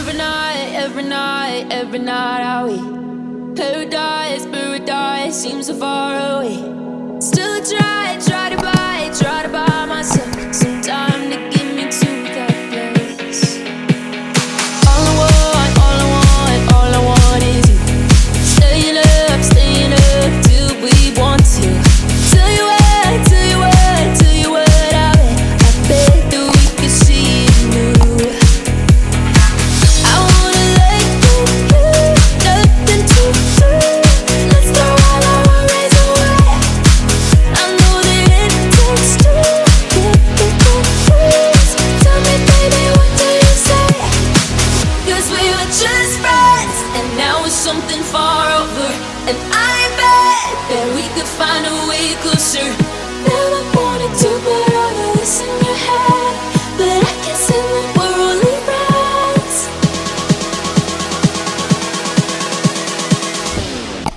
every night are we paradise, paradise seems so far away. Still try to buy myself some time to get me to that place. All I want is you. Staying up till we want to. Tell you what I bet that we could see it new. I wanna let you, nothing to do. Let's throw all our worries away. I know that it takes two to get me confused. Tell me, baby, what do you say? 'Cause we were just friends, and now it's something far over. And I bet that we could find a way closer. Never wanted to put all of this in your head, but I can see that we're only friends.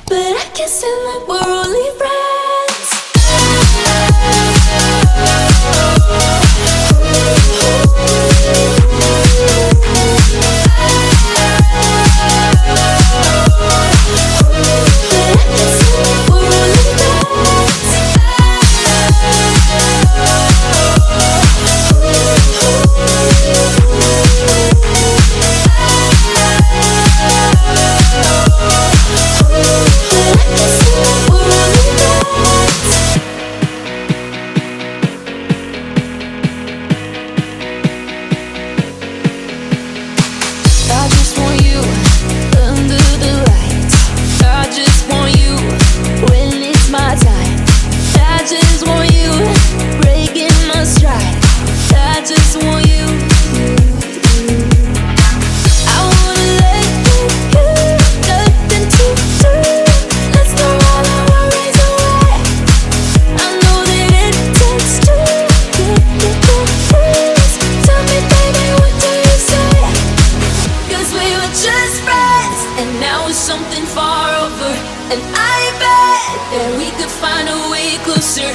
But I can see that we're only friends. I just want you under the lights. I just want you when it's my time. I just want you breaking my stride. I just want you. I wanna let you, nothing to do. Let's throw all our worries away. I know that it takes two to get confused. Tell me, baby, what do you say? 'Cause we were just friends, and now it's something far over. And I bet that we could find a way closer.